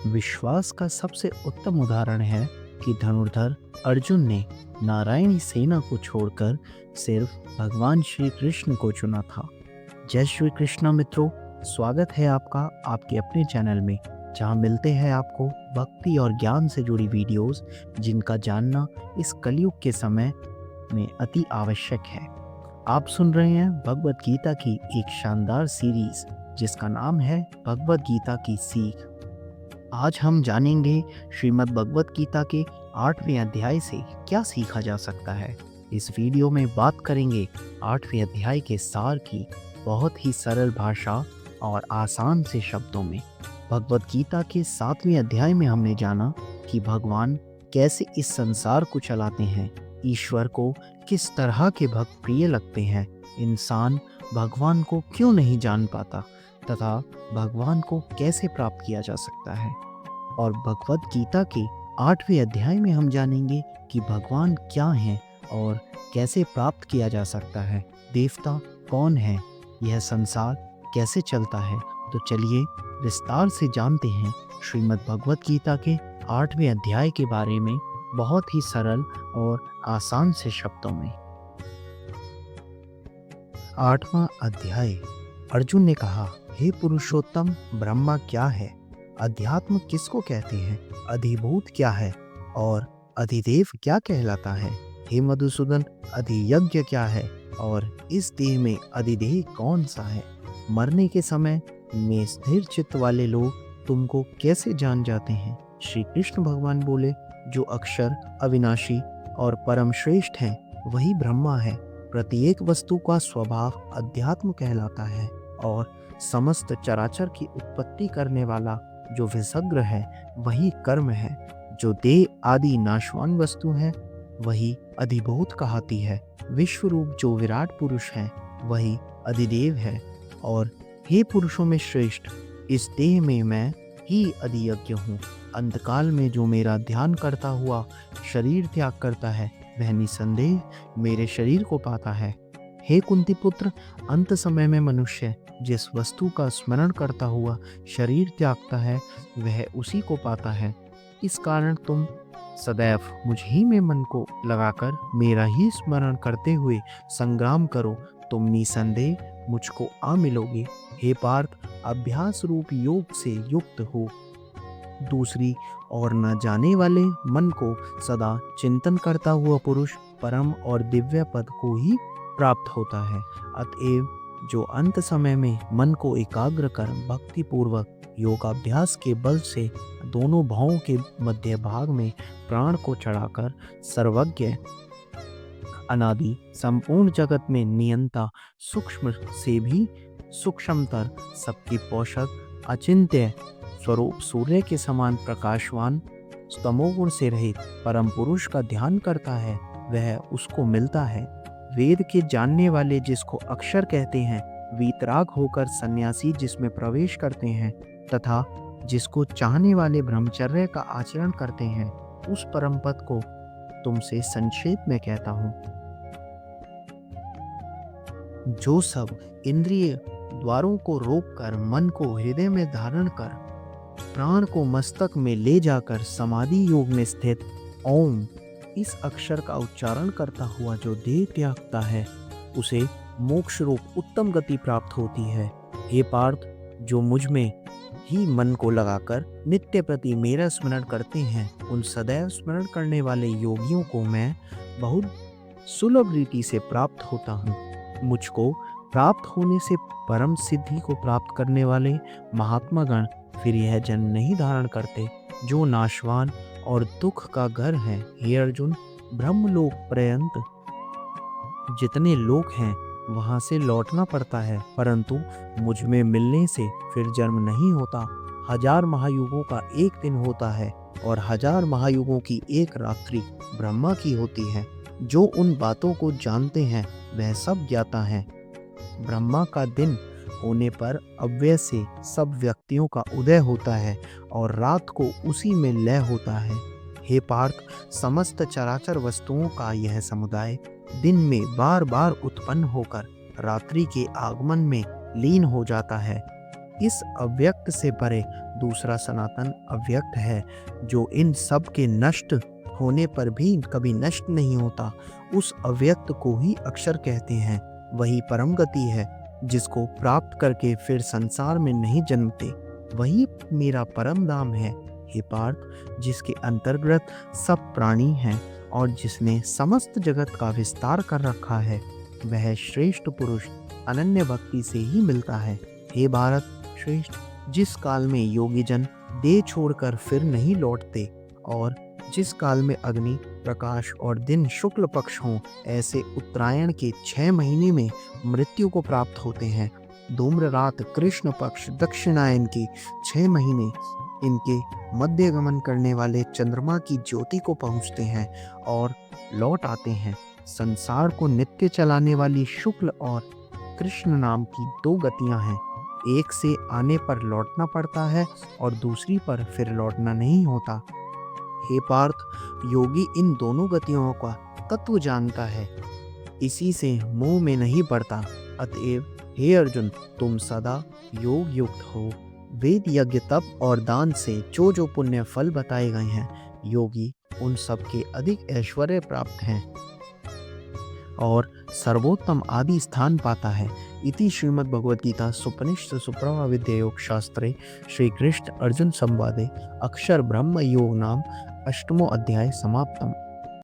विश्वास का सबसे उत्तम उदाहरण है कि धनुर्धर अर्जुन ने नारायणी सेना को छोड़कर सिर्फ भगवान श्री कृष्ण को चुना था। जय श्री कृष्ण मित्रों, स्वागत है आपका आपके अपने चैनल में, जहां मिलते हैं आपको भक्ति और ज्ञान से जुड़ी वीडियोस जिनका जानना इस कलयुग के समय में अति आवश्यक है। आप सुन रहे हैं भगवत गीता की एक शानदार सीरीज जिसका नाम है भगवत गीता की सीख। आज हम जानेंगे श्रीमद् भगवत गीता के 8वें अध्याय से क्या सीखा जा सकता है। इस वीडियो में बात करेंगे 8वें अध्याय के सार की बहुत ही सरल भाषा और आसान से शब्दों में। भगवत गीता के 7वें अध्याय में हमने जाना कि भगवान कैसे इस संसार को चलाते हैं, ईश्वर को किस तरह के भक्त प्रिय लगते हैं, इंसान भगवान को क्यों नहीं जान पाता तथा भगवान को कैसे प्राप्त किया जा सकता है। और भगवत गीता के 8वें अध्याय में हम जानेंगे कि भगवान क्या हैं और कैसे प्राप्त किया जा सकता है, देवता कौन है, यह संसार कैसे चलता है। तो चलिए विस्तार से जानते हैं श्रीमद् भगवत गीता के 8वें अध्याय के बारे में बहुत ही सरल और आसान से शब्दों में। 8वां अध्याय। अर्जुन ने कहा, हे पुरुषोत्तम, ब्रह्मा क्या है, अध्यात्म किसको कहते हैं, अधिभूत क्या है और अधिदेव क्या कहलाता है। हे मधुसूदन, अधियज्ञ क्या है और इस देह में अधिदेह कौन सा है। मरने के समय में स्थिर चित्त वाले लोग तुमको कैसे जान जाते हैं। श्री कृष्ण भगवान बोले, जो अक्षर अविनाशी और परम श्रेष्ठ है वही ब्रह्मा है। प्रत्येक वस्तु का स्वभाव अध्यात्म कहलाता है और समस्त चराचर की उत्पत्ति करने वाला जो विसग्र है वही कर्म है। जो देह आदि नाशवान वस्तु है वही अधिभूत कहती है। विश्व रूप जो विराट पुरुष है वही अधिदेव है। और हे पुरुषों में श्रेष्ठ, इस देह में मैं ही अधियज्ञ हूँ। अंतकाल में जो मेरा ध्यान करता हुआ शरीर त्याग करता है वह निसंदेह मेरे शरीर को पाता है। हे कुंती पुत्र, अंत समय में मनुष्य जिस वस्तु का स्मरण करता हुआ शरीर त्यागता है वह उसी को पाता है। इस कारण तुम सदैव मुझ ही में मन को लगाकर मेरा ही स्मरण करते हुए संग्राम करो, तुम निसंदेह मुझको आ मिलोगे। हे पार्थ, अभ्यास रूप योग से युक्त हो दूसरी और न जाने वाले मन को सदा चिंतन करता हुआ पुरुष परम और दिव्य पद को ही प्राप्त होता है। अतएव जो अंत समय में मन को एकाग्र कर भक्ति पूर्वक योगाभ्यास के बल से दोनों भावों के मध्य भाग में प्राण को चढ़ाकर सर्वज्ञ अनादि संपूर्ण जगत में नियंता, सूक्ष्म से भी सूक्ष्मतर, सबकी पोषक, अचिंत्य स्वरूप सूर्य के समान प्रकाशवान, तमोगुण से रहित परम पुरुष का ध्यान करता है वह उसको मिलता है। वेद के जानने वाले जिसको अक्षर कहते हैं, वीतराग होकर सन्यासी जिसमें प्रवेश करते हैं तथा जिसको चाहने वाले ब्रह्मचर्य का आचरण करते हैं, उस परम पद को तुमसे संक्षेप में कहता हूँ। जो सब इंद्रिय द्वारों को रोककर मन को हृदय में धारण कर प्राण को मस्तक में ले जाकर समाधि योग में स्थित ओम इस अक्षर का उच्चारण करता हुआ जो देह त्यागता है उसे मोक्ष रूप उत्तम गति प्राप्त होती है। हे पार्थ, जो मुझ में ही मन को लगाकर नित्य प्रति मेरा स्मरण करते हैं, उन सदैव स्मरण करने वाले योगियों को मैं बहुत सुलभ रीति से प्राप्त होता हूँ। मुझको प्राप्त होने से परम सिद्धि को प्राप्त करने वाले महात्मा गण फिर यह जन्म नहीं धारण करते जो नाशवान और दुख का घर है। हे अर्जुन, ब्रह्मलोक पर्यंत जितने लोक हैं वहां से लौटना पड़ता है, परंतु मुझ में मिलने से फिर जन्म नहीं होता। 1000 महायुगों का एक दिन होता है और 1000 महायुगों की एक रात्रि ब्रह्मा की होती है। जो उन बातों को जानते हैं वह सब ज्ञाता है। ब्रह्मा का दिन होने पर अव्यय से सब व्यक्तियों का उदय होता है और रात को उसी में लय होता है। हे पार्थ, समस्त चराचर वस्तुओं का यह समुदाय दिन में बार बार उत्पन्न होकर रात्रि के आगमन में लीन हो जाता है। इस अव्यक्त से परे दूसरा सनातन अव्यक्त है, जो इन सब के नष्ट होने पर भी कभी नष्ट नहीं होता। उस अव्यक्त को ही अक्षर कहते हैं। वही परम गति है, जिसको प्राप्त करके फिर संसार में नहीं जन्मते। वही मेरा परम धाम है, हे पार्थ, जिसके अंतर्गत सब प्राणी हैं और जिसने समस्त जगत का विस्तार कर रखा है। वह श्रेष्ठ पुरुष अनन्य भक्ति से ही मिलता है। हे भारत श्रेष्ठ, जिस काल में योगी जन देह छोड़कर फिर नहीं लौटते और जिस काल में अग्नि प्रकाश और दिन शुक्ल पक्ष हों, ऐसे उत्तरायण के 6 महीने में मृत्यु को प्राप्त होते हैं। धूम्र रात कृष्ण पक्ष दक्षिणायन के 6 महीने इनके मध्य गमन करने वाले चंद्रमा की ज्योति को पहुँचते हैं और लौट आते हैं। संसार को नित्य चलाने वाली शुक्ल और कृष्ण नाम की 2 गतियां हैं। एक से आने पर लौटना पड़ता है और दूसरी पर फिर लौटना नहीं होता। हे पार्थ, योगी इन दोनों गतियों का तत्व जानता है, इसी से मोह में नहीं पड़ता। अतएव हे अर्जुन, तुम सदा योग युक्त हो। वेद यज्ञ तप और दान से जो जो पुण्य फल बताए गए हैं, योगी उन सब के अधिक ऐश्वर्य प्राप्त हैं और सर्वोत्तम आदि स्थान पाता है। इति श्रीमद् भगवद गीता सुपनिषद सुप्रभा विद्या योग शास्त्रे श्री कृष्ण अर्जुन संवादे अक्षर ब्रह्म योग नाम अष्टमो अध्याय समाप्तम।